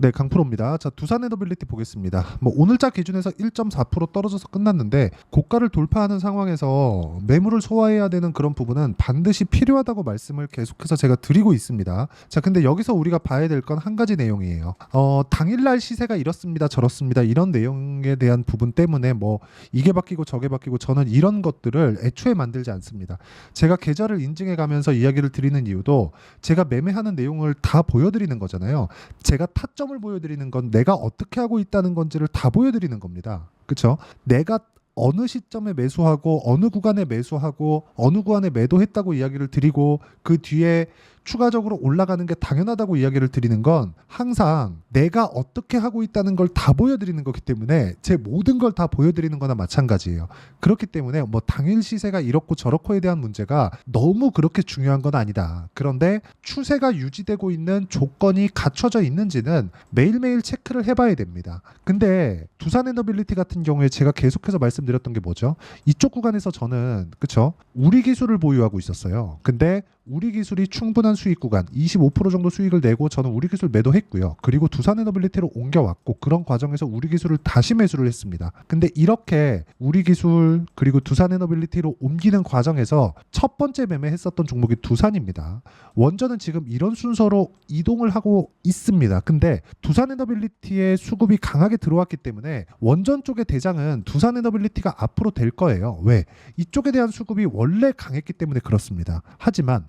네, 강프로입니다. 자, 두산에너빌리티 보겠습니다. 뭐 오늘자 기준에서 1.4% 떨어져서 끝났는데 고가를 돌파하는 상황에서 매물을 소화해야 되는 그런 부분은 반드시 필요하다고 말씀을 계속해서 제가 드리고 있습니다. 자, 근데 여기서 우리가 봐야 될 건 한 가지 내용이에요. 당일날 시세가 이렇습니다, 저렇습니다, 이런 내용에 대한 부분 때문에 뭐 이게 바뀌고 저게 바뀌고 저는 이런 것들을 애초에 만들지 않습니다. 제가 계좌를 인증해 가면서 이야기를 드리는 이유도 제가 매매하는 내용을 다 보여드리는 거잖아요. 제가 타점을 보여드리는 건 내가 어떻게 하고 있다는 건지를 다 보여드리는 겁니다. 그렇죠? 내가 어느 시점에 매수하고 어느 구간에 매수하고 어느 구간에 매도했다고 이야기를 드리고 그 뒤에 추가적으로 올라가는 게 당연하다고 이야기를 드리는 건 항상 내가 어떻게 하고 있다는 걸 다 보여드리는 거기 때문에 제 모든 걸 다 보여드리는 거나 마찬가지예요. 그렇기 때문에 뭐 당일 시세가 이렇고 저렇고에 대한 문제가 너무 그렇게 중요한 건 아니다. 그런데 추세가 유지되고 있는 조건이 갖춰져 있는지는 매일매일 체크를 해봐야 됩니다. 근데 두산에너빌리티 같은 경우에 제가 계속해서 말씀드렸던 게 뭐죠? 이쪽 구간에서 저는 그쵸? 우리 기술을 보유하고 있었어요. 근데 우리 기술이 충분한 수익 구간 25% 정도 수익을 내고 저는 우리 기술 매도했고요. 그리고 두산에너빌리티로 옮겨왔고 그런 과정에서 우리 기술을 다시 매수를 했습니다. 근데 이렇게 우리 기술 그리고 두산에너빌리티로 옮기는 과정에서 첫 번째 매매했었던 종목이 두산입니다. 원전은 지금 이런 순서로 이동을 하고 있습니다. 근데 두산에너빌리티의 수급이 강하게 들어왔기 때문에 원전 쪽의 대장은 두산에너빌리티가 앞으로 될 거예요. 왜? 이쪽에 대한 수급이 원래 강했기 때문에 그렇습니다. 하지만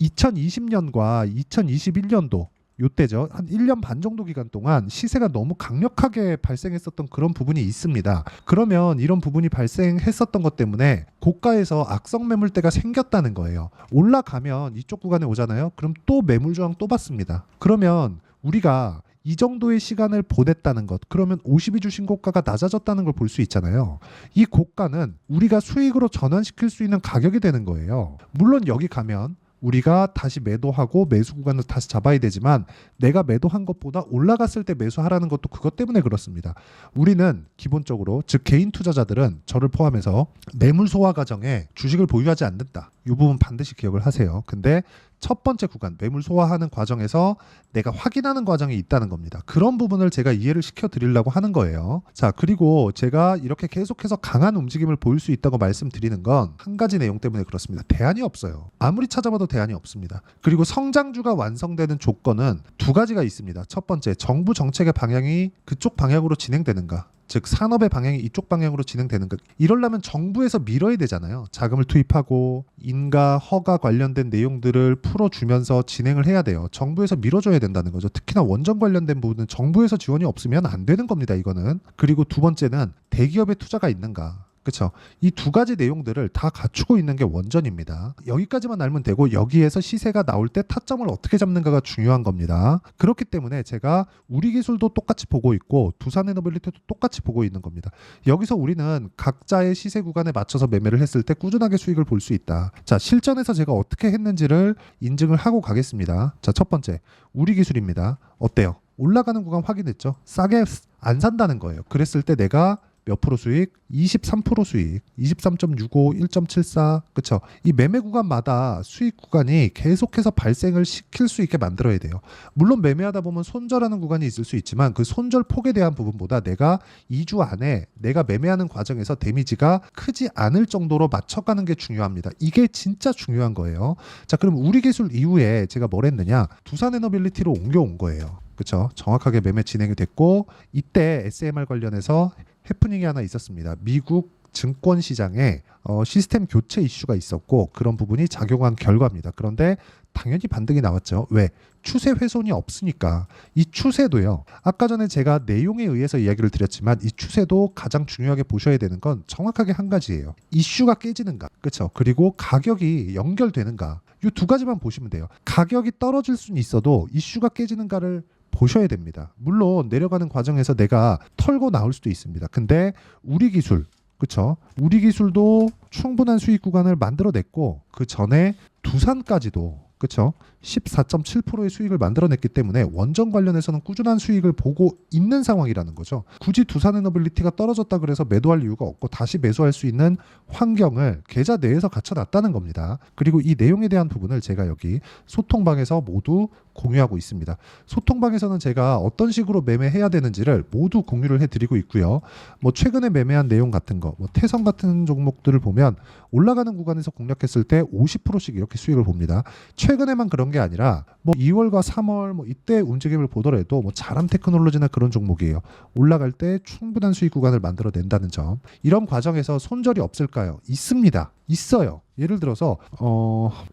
2020년과 2021년도 요때죠. 한 1년 반 정도 기간 동안 시세가 너무 강력하게 발생했었던 그런 부분이 있습니다. 그러면 이런 부분이 발생했었던 것 때문에 고가에서 악성 매물대가 생겼다는 거예요. 올라가면 이쪽 구간에 오잖아요. 그럼 또 매물 저항 또 받습니다. 그러면 우리가 이 정도의 시간을 보냈다는 것, 그러면 52주 신고가가 낮아졌다는 걸 볼 수 있잖아요. 이 고가는 우리가 수익으로 전환시킬 수 있는 가격이 되는 거예요. 물론 여기 가면 우리가 다시 매도하고 매수 구간을 다시 잡아야 되지만 내가 매도한 것보다 올라갔을 때 매수하라는 것도 그것 때문에 그렇습니다. 우리는 기본적으로 즉 개인 투자자들은 저를 포함해서 매물 소화 과정에 주식을 보유하지 않는다. 이 부분 반드시 기억을 하세요. 근데 첫 번째 구간 매물 소화하는 과정에서 내가 확인하는 과정이 있다는 겁니다. 그런 부분을 제가 이해를 시켜드리려고 하는 거예요. 자, 그리고 제가 이렇게 계속해서 강한 움직임을 보일 수 있다고 말씀드리는 건 한 가지 내용 때문에 그렇습니다. 대안이 없어요. 아무리 찾아봐도 대안이 없습니다. 그리고 성장주가 완성되는 조건은 두 가지가 있습니다. 첫 번째, 정부 정책의 방향이 그쪽 방향으로 진행되는가. 즉 산업의 방향이 이쪽 방향으로 진행되는 것. 이러려면 정부에서 밀어야 되잖아요. 자금을 투입하고 인가, 허가 관련된 내용들을 풀어주면서 진행을 해야 돼요. 정부에서 밀어줘야 된다는 거죠. 특히나 원전 관련된 부분은 정부에서 지원이 없으면 안 되는 겁니다. 이거는. 그리고 두 번째는 대기업의 투자가 있는가. 그렇죠. 이 두 가지 내용들을 다 갖추고 있는 게 원전입니다. 여기까지만 알면 되고 여기에서 시세가 나올 때 타점을 어떻게 잡는가가 중요한 겁니다. 그렇기 때문에 제가 우리 기술도 똑같이 보고 있고 두산에너빌리티도 똑같이 보고 있는 겁니다. 여기서 우리는 각자의 시세 구간에 맞춰서 매매를 했을 때 꾸준하게 수익을 볼 수 있다. 자, 실전에서 제가 어떻게 했는지를 인증을 하고 가겠습니다. 자, 첫 번째 우리 기술입니다. 어때요? 올라가는 구간 확인했죠? 싸게 안 산다는 거예요. 그랬을 때 내가 몇 프로 수익? 23% 수익, 23.65, 1.74, 그쵸? 이 매매 구간마다 수익 구간이 계속해서 발생을 시킬 수 있게 만들어야 돼요. 물론 매매하다 보면 손절하는 구간이 있을 수 있지만 그 손절 폭에 대한 부분보다 내가 2주 안에 내가 매매하는 과정에서 데미지가 크지 않을 정도로 맞춰가는 게 중요합니다. 이게 진짜 중요한 거예요. 자, 그럼 우리 기술 이후에 제가 뭘 했느냐? 두산에너빌리티로 옮겨온 거예요. 그쵸? 정확하게 매매 진행이 됐고 이때 SMR 관련해서 해프닝이 하나 있었습니다. 미국 증권 시장에 시스템 교체 이슈가 있었고 그런 부분이 작용한 결과입니다. 그런데 당연히 반등이 나왔죠. 왜? 추세 훼손이 없으니까. 이 추세도요. 아까 전에 제가 내용에 의해서 이야기를 드렸지만 이 추세도 가장 중요하게 보셔야 되는 건 정확하게 한 가지예요. 이슈가 깨지는가. 그렇죠? 그리고 가격이 연결되는가. 이 두 가지만 보시면 돼요. 가격이 떨어질 수는 있어도 이슈가 깨지는가를 보셔야 됩니다. 물론 내려가는 과정에서 내가 털고 나올 수도 있습니다. 근데 우리 기술, 그쵸? 우리 기술도 충분한 수익 구간을 만들어냈고 그 전에 두산까지도 그쵸? 14.7%의 수익을 만들어냈기 때문에 원전 관련해서는 꾸준한 수익을 보고 있는 상황이라는 거죠. 굳이 두산에너빌리티가 떨어졌다 그래서 매도할 이유가 없고 다시 매수할 수 있는 환경을 계좌 내에서 갖춰놨다는 겁니다. 그리고 이 내용에 대한 부분을 제가 여기 소통방에서 모두 공유하고 있습니다. 소통방에서는 제가 어떤 식으로 매매해야 되는지를 모두 공유를 해드리고 있고요. 뭐 최근에 매매한 내용 같은 거, 뭐 태성 같은 종목들을 보면 올라가는 구간에서 공략했을 때 50%씩 이렇게 수익을 봅니다. 최근에만 그런 게 아니라 뭐 2월과 3월 뭐 이때 움직임을 보더라도 뭐 자람 테크놀로지나 그런 종목이에요. 올라갈 때 충분한 수익 구간을 만들어낸다는 점. 이런 과정에서 손절이 없을까요? 있습니다. 있어요. 예를 들어서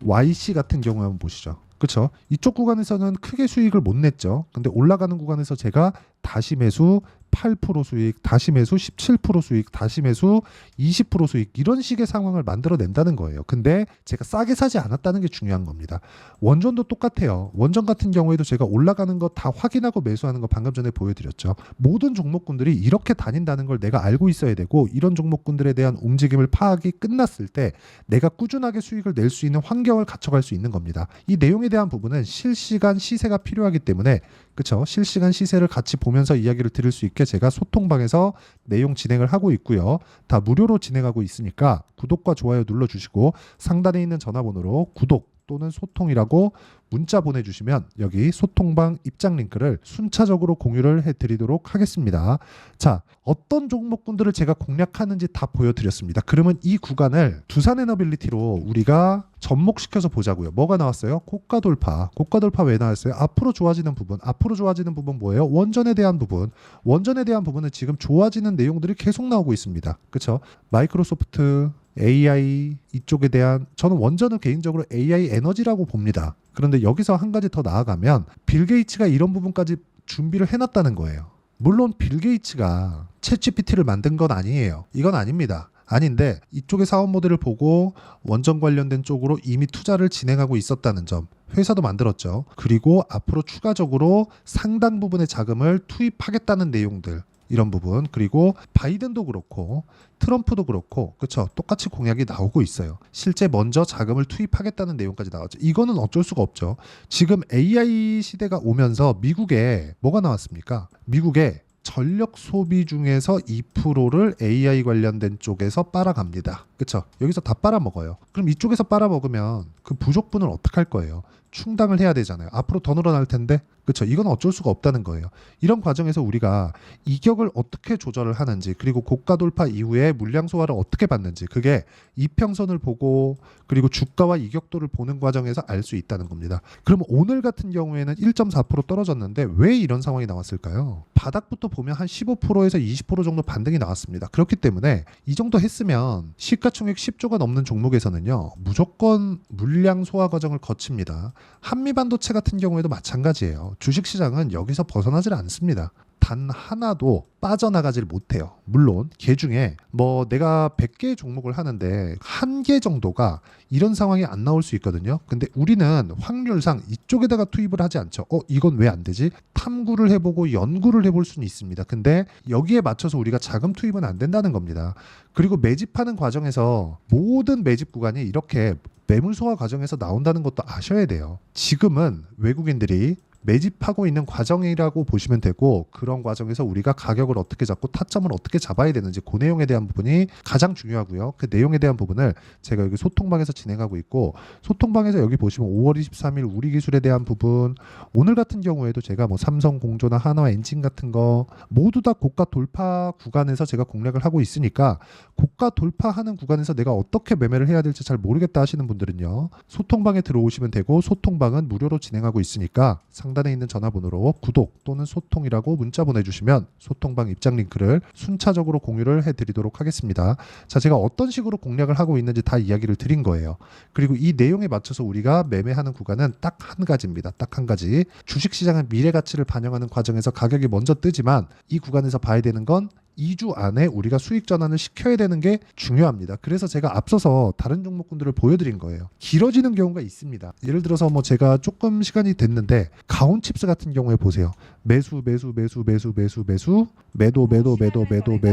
YC 같은 경우 한번 보시죠. 그렇죠? 이쪽 구간에서는 크게 수익을 못 냈죠. 근데 올라가는 구간에서 제가 다시 매수 8% 수익, 다시 매수 17% 수익, 다시 매수 20% 수익 이런 식의 상황을 만들어낸다는 거예요. 근데 제가 싸게 사지 않았다는 게 중요한 겁니다. 원전도 똑같아요. 원전 같은 경우에도 제가 올라가는 거 다 확인하고 매수하는 거 방금 전에 보여드렸죠. 모든 종목군들이 이렇게 다닌다는 걸 내가 알고 있어야 되고 이런 종목군들에 대한 움직임을 파악이 끝났을 때 내가 꾸준하게 수익을 낼 수 있는 환경을 갖춰갈 수 있는 겁니다. 이 내용에 대한 부분은 실시간 시세가 필요하기 때문에 그렇죠. 실시간 시세를 같이 보면서 이야기를 드릴 수 있게 제가 소통방에서 내용 진행을 하고 있고요. 다 무료로 진행하고 있으니까 구독과 좋아요 눌러주시고 상단에 있는 전화번호로 구독 또는 소통이라고 문자 보내주시면 여기 소통방 입장 링크를 순차적으로 공유를 해드리도록 하겠습니다. 자, 어떤 종목군들을 제가 공략하는지 다 보여드렸습니다. 그러면 이 구간을 두산에너빌리티로 우리가 접목시켜서 보자고요. 뭐가 나왔어요? 고가 돌파. 고가 돌파 왜 나왔어요? 앞으로 좋아지는 부분. 앞으로 좋아지는 부분 뭐예요? 원전에 대한 부분. 원전에 대한 부분은 지금 좋아지는 내용들이 계속 나오고 있습니다. 그렇죠? 마이크로소프트, AI 이쪽에 대한 저는 원전은 개인적으로 AI 에너지라고 봅니다. 그런데 여기서 한 가지 더 나아가면 빌 게이츠가 이런 부분까지 준비를 해놨다는 거예요. 물론 빌 게이츠가 챗GPT를 만든 건 아니에요. 이건 아닙니다. 아닌데 이쪽의 사업 모델을 보고 원전 관련된 쪽으로 이미 투자를 진행하고 있었다는 점. 회사도 만들었죠. 그리고 앞으로 추가적으로 상당 부분의 자금을 투입하겠다는 내용들. 이런 부분 그리고 바이든도 그렇고 트럼프도 그렇고 그렇죠 똑같이 공약이 나오고 있어요. 실제 먼저 자금을 투입하겠다는 내용까지 나왔죠. 이거는 어쩔 수가 없죠. 지금 AI 시대가 오면서 미국에 뭐가 나왔습니까? 미국에 전력 소비 중에서 2%를 AI 관련된 쪽에서 빨아갑니다. 그렇죠? 여기서 다 빨아먹어요. 그럼 이쪽에서 빨아먹으면 그 부족분을 어떻게 할 거예요? 충당을 해야 되잖아요. 앞으로 더 늘어날 텐데 그렇죠? 이건 어쩔 수가 없다는 거예요. 이런 과정에서 우리가 이격을 어떻게 조절을 하는지 그리고 고가 돌파 이후에 물량 소화를 어떻게 받는지 그게 이평선을 보고 그리고 주가와 이격도를 보는 과정에서 알 수 있다는 겁니다. 그럼 오늘 같은 경우에는 1.4% 떨어졌는데 왜 이런 상황이 나왔을까요? 바닥부터 보면 한 15%에서 20% 정도 반등이 나왔습니다. 그렇기 때문에 이 정도 했으면 시가총액 10조가 넘는 종목에서는요. 무조건 물량 소화 과정을 거칩니다. 한미반도체 같은 경우에도 마찬가지예요. 주식시장은 여기서 벗어나질 않습니다. 단 하나도 빠져나가질 못해요. 물론 개 중에 뭐 내가 100개의 종목을 하는데 한 개 정도가 이런 상황이 안 나올 수 있거든요. 근데 우리는 확률상 이쪽에다가 투입을 하지 않죠. 이건 왜 안 되지? 탐구를 해보고 연구를 해볼 수는 있습니다. 근데 여기에 맞춰서 우리가 자금 투입은 안 된다는 겁니다. 그리고 매집하는 과정에서 모든 매집 구간이 이렇게 매물 소화 과정에서 나온다는 것도 아셔야 돼요. 지금은 외국인들이 매집하고 있는 과정이라고 보시면 되고 그런 과정에서 우리가 가격을 어떻게 잡고 타점을 어떻게 잡아야 되는지 그 내용에 대한 부분이 가장 중요하고요. 그 내용에 대한 부분을 제가 여기 소통방에서 진행하고 있고 소통방에서 여기 보시면 5월 23일 우리 기술에 대한 부분 오늘 같은 경우에도 제가 뭐 삼성 공조나 한화 엔진 같은 거 모두 다 고가 돌파 구간에서 제가 공략을 하고 있으니까 고가 돌파하는 구간에서 내가 어떻게 매매를 해야 될지 잘 모르겠다 하시는 분들은요. 소통방에 들어오시면 되고 소통방은 무료로 진행하고 있으니까 상단에 있는 전화번호로 구독 또는 소통이라고 문자 보내주시면 소통방 입장 링크를 순차적으로 공유를 해드리도록 하겠습니다. 자, 제가 어떤 식으로 공략을 하고 있는지 다 이야기를 드린 거예요. 그리고 이 내용에 맞춰서 우리가 매매하는 구간은 딱 한 가지입니다. 딱 한 가지. 주식시장은 미래 가치를 반영하는 과정에서 가격이 먼저 뜨지만 이 구간에서 봐야 되는 건 2주 안에 우리가 수익 전환을 시켜야 되는 게 중요합니다. 그래서 제가 앞서서 다른 종목군들을 보여드린 거예요. 길어지는 경우가 있습니다. 예를 들어서 뭐 제가 조금 시간이 됐는데 가온칩스 같은 경우에 보세요. 매수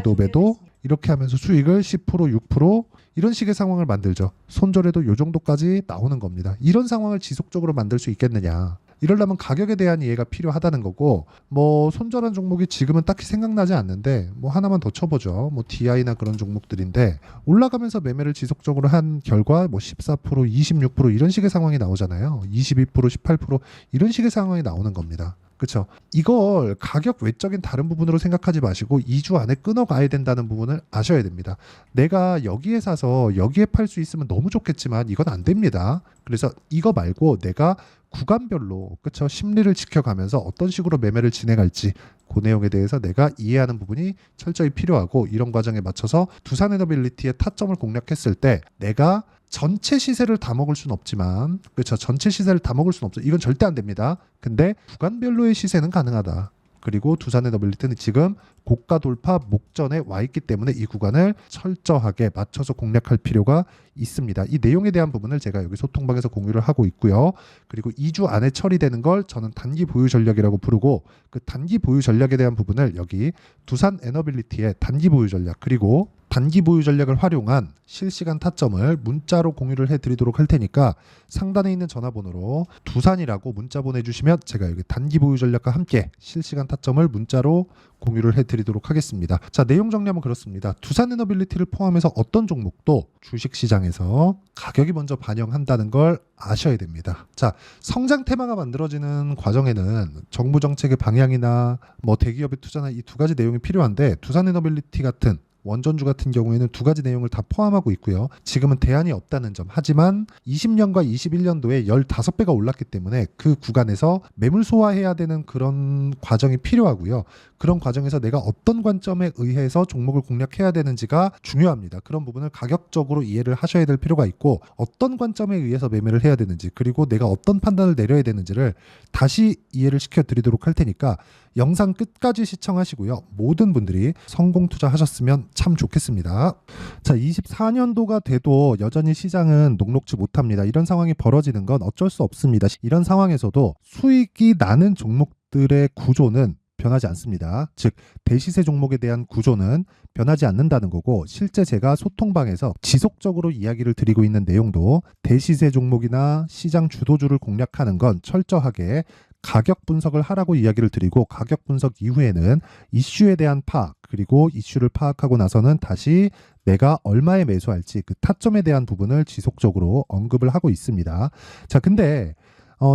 매도 이렇게 하면서 수익을 10% 6% 이런 식의 상황을 만들죠. 손절해도 이 정도까지 나오는 겁니다. 이런 상황을 지속적으로 만들 수 있겠느냐. 이러려면 가격에 대한 이해가 필요하다는 거고, 뭐 손절한 종목이 지금은 딱히 생각나지 않는데 뭐 하나만 더 쳐보죠. 뭐 DI나 그런 종목들인데 올라가면서 매매를 지속적으로 한 결과 뭐 14%, 26% 이런 식의 상황이 나오잖아요. 22%, 18% 이런 식의 상황이 나오는 겁니다. 그렇죠. 이걸 가격 외적인 다른 부분으로 생각하지 마시고 2주 안에 끊어가야 된다는 부분을 아셔야 됩니다. 내가 여기에 사서 여기에 팔 수 있으면 너무 좋겠지만 이건 안 됩니다. 그래서 이거 말고 내가 구간별로 그렇죠. 심리를 지켜가면서 어떤 식으로 매매를 진행할지 그 내용에 대해서 내가 이해하는 부분이 철저히 필요하고, 이런 과정에 맞춰서 두산에너빌리티의 타점을 공략했을 때 내가 전체 시세를 다 먹을 수는 없지만, 그렇죠. 전체 시세를 다 먹을 수는 없죠. 이건 절대 안 됩니다. 근데 구간별로의 시세는 가능하다. 그리고 두산에너빌리티는 지금 고가 돌파 목전에 와 있기 때문에 이 구간을 철저하게 맞춰서 공략할 필요가 있습니다. 이 내용에 대한 부분을 제가 여기 소통방에서 공유를 하고 있고요. 그리고 2주 안에 처리되는 걸 저는 단기 보유 전략이라고 부르고, 그 단기 보유 전략에 대한 부분을 여기 두산에너빌리티의 단기 보유 전략, 그리고 단기 보유 전략을 활용한 실시간 타점을 문자로 공유를 해드리도록 할 테니까 상단에 있는 전화번호로 두산이라고 문자 보내주시면 제가 여기 단기 보유 전략과 함께 실시간 타점을 문자로 공유를 해드리도록 하겠습니다. 자, 내용 정리하면 그렇습니다. 두산에너빌리티를 포함해서 어떤 종목도 주식시장에서 가격이 먼저 반영한다는 걸 아셔야 됩니다. 자, 성장 테마가 만들어지는 과정에는 정부 정책의 방향이나 뭐 대기업의 투자나 이 두 가지 내용이 필요한데, 두산에너빌리티 같은 원전주 같은 경우에는 두 가지 내용을 다 포함하고 있고요. 지금은 대안이 없다는 점. 하지만 20년과 21년도에 15배가 올랐기 때문에 그 구간에서 매물 소화해야 되는 그런 과정이 필요하고요. 그런 과정에서 내가 어떤 관점에 의해서 종목을 공략해야 되는지가 중요합니다. 그런 부분을 가격적으로 이해를 하셔야 될 필요가 있고, 어떤 관점에 의해서 매매를 해야 되는지, 그리고 내가 어떤 판단을 내려야 되는지를 다시 이해를 시켜드리도록 할 테니까 영상 끝까지 시청하시고요. 모든 분들이 성공 투자하셨으면 참 좋겠습니다. 자, 24년도가 돼도 여전히 시장은 녹록지 못합니다. 이런 상황이 벌어지는 건 어쩔 수 없습니다. 이런 상황에서도 수익이 나는 종목들의 구조는 변하지 않습니다. 즉, 대시세 종목에 대한 구조는 변하지 않는다는 거고, 실제 제가 소통방에서 지속적으로 이야기를 드리고 있는 내용도 대시세 종목이나 시장 주도주를 공략하는 건 철저하게 가격 분석을 하라고 이야기를 드리고, 가격 분석 이후에는 이슈에 대한 파악, 그리고 이슈를 파악하고 나서는 다시 내가 얼마에 매수할지 그 타점에 대한 부분을 지속적으로 언급을 하고 있습니다. 자, 근데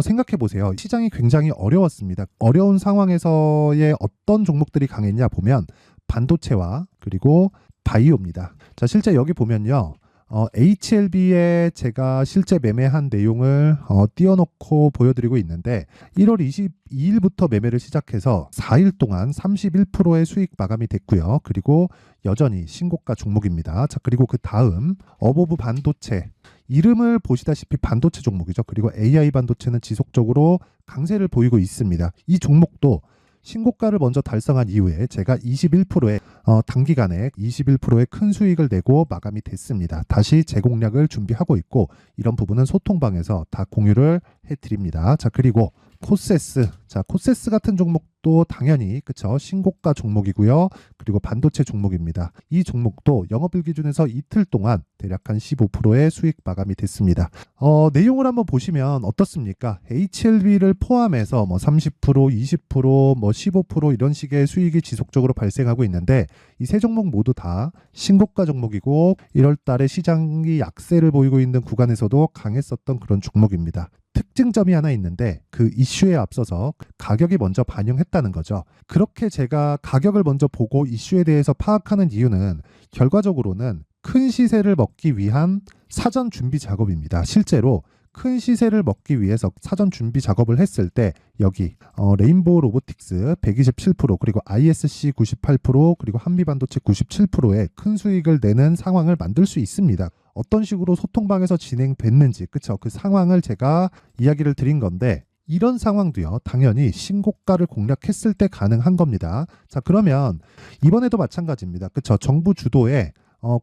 생각해 보세요. 시장이 굉장히 어려웠습니다. 어려운 상황에서의 어떤 종목들이 강했냐 보면 반도체와 그리고 바이오입니다. 자, 실제 여기 보면요. HLB에 제가 실제 매매한 내용을 띄워놓고 보여드리고 있는데, 1월 22일부터 매매를 시작해서 4일 동안 31%의 수익 마감이 됐고요. 그리고 여전히 신고가 종목입니다. 자, 그리고 그 다음 어보브 반도체, 이름을 보시다시피 반도체 종목이죠. 그리고 AI 반도체는 지속적으로 강세를 보이고 있습니다. 이 종목도 신고가를 먼저 달성한 이후에 제가 21%의 단기간에 21%의 큰 수익을 내고 마감이 됐습니다. 다시 재공략을 준비하고 있고, 이런 부분은 소통방에서 다 공유를 해드립니다. 자, 그리고 코세스. 자, 코세스 같은 종목도 당연히 그쵸, 신고가 종목이고요. 그리고 반도체 종목입니다. 이 종목도 영업일 기준에서 이틀 동안 대략 한 15%의 수익 마감이 됐습니다. 내용을 한번 보시면 어떻습니까? HLB를 포함해서 뭐 30%, 20%, 뭐 15% 이런 식의 수익이 지속적으로 발생하고 있는데, 이 세 종목 모두 다 신고가 종목이고 1월 달에 시장이 약세를 보이고 있는 구간에서도 강했었던 그런 종목입니다. 특징점이 하나 있는데, 그 이슈에 앞서서 가격이 먼저 반영했다는 거죠. 그렇게 제가 가격을 먼저 보고 이슈에 대해서 파악하는 이유는 결과적으로는 큰 시세를 먹기 위한 사전 준비 작업입니다. 실제로 큰 시세를 먹기 위해서 사전 준비 작업을 했을 때 여기 레인보우 로보틱스 127%, 그리고 ISC 98%, 그리고 한미반도체 97%의 큰 수익을 내는 상황을 만들 수 있습니다. 어떤 식으로 소통방에서 진행됐는지, 그쵸? 그 상황을 제가 이야기를 드린 건데, 이런 상황도요, 당연히 신고가를 공략했을 때 가능한 겁니다. 자, 그러면 이번에도 마찬가지입니다. 그쵸? 정부 주도의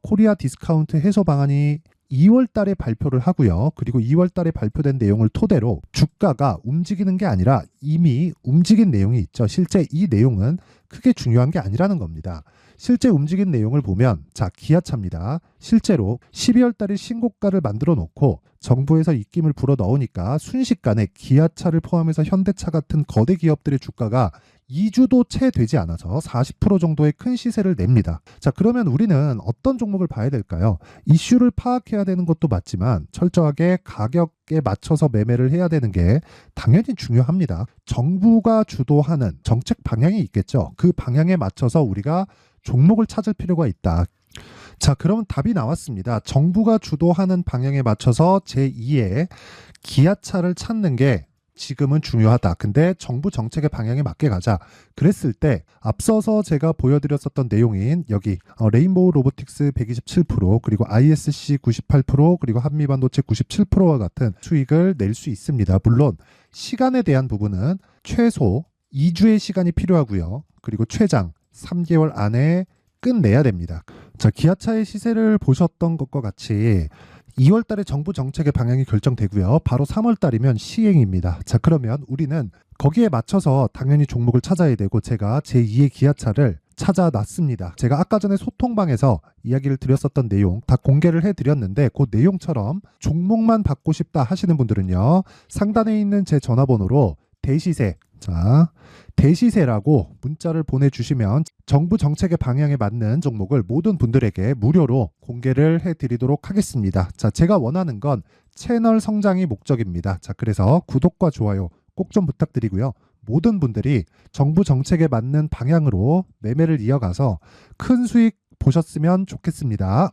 코리아 디스카운트 해소 방안이 2월 달에 발표를 하고요. 그리고 2월 달에 발표된 내용을 토대로 주가가 움직이는 게 아니라 이미 움직인 내용이 있죠. 실제 이 내용은 크게 중요한 게 아니라는 겁니다. 실제 움직인 내용을 보면 자, 기아차입니다. 실제로 12월 달에 신고가를 만들어 놓고 정부에서 입김을 불어 넣으니까 순식간에 기아차를 포함해서 현대차 같은 거대 기업들의 주가가 2주도 채 되지 않아서 40% 정도의 큰 시세를 냅니다. 자, 그러면 우리는 어떤 종목을 봐야 될까요? 이슈를 파악해야 되는 것도 맞지만 철저하게 가격에 맞춰서 매매를 해야 되는 게 당연히 중요합니다. 정부가 주도하는 정책 방향이 있겠죠. 그 방향에 맞춰서 우리가 종목을 찾을 필요가 있다. 자, 그러면 답이 나왔습니다. 정부가 주도하는 방향에 맞춰서 제2의 기아차를 찾는 게 지금은 중요하다. 근데 정부 정책의 방향에 맞게 가자. 그랬을 때 앞서서 제가 보여드렸었던 내용인 여기 레인보우 로보틱스 127% 그리고 ISC 98% 그리고 한미반도체 97%와 같은 수익을 낼 수 있습니다. 물론 시간에 대한 부분은 최소 2주의 시간이 필요하고요. 그리고 최장 3개월 안에 끝내야 됩니다. 자, 기아차의 시세를 보셨던 것과 같이 2월 달에 정부 정책의 방향이 결정되고요. 바로 3월 달이면 시행입니다. 자, 그러면 우리는 거기에 맞춰서 당연히 종목을 찾아야 되고 제가 제2의 기아차를 찾아놨습니다. 제가 아까 전에 소통방에서 이야기를 드렸었던 내용 다 공개를 해드렸는데 그 내용처럼 종목만 받고 싶다 하시는 분들은요. 상단에 있는 제 전화번호로 대시세, 자, 대시세라고 문자를 보내주시면 정부 정책의 방향에 맞는 종목을 모든 분들에게 무료로 공개를 해드리도록 하겠습니다. 자, 제가 원하는 건 채널 성장이 목적입니다. 자, 그래서 구독과 좋아요 꼭 좀 부탁드리고요. 모든 분들이 정부 정책에 맞는 방향으로 매매를 이어가서 큰 수익 보셨으면 좋겠습니다.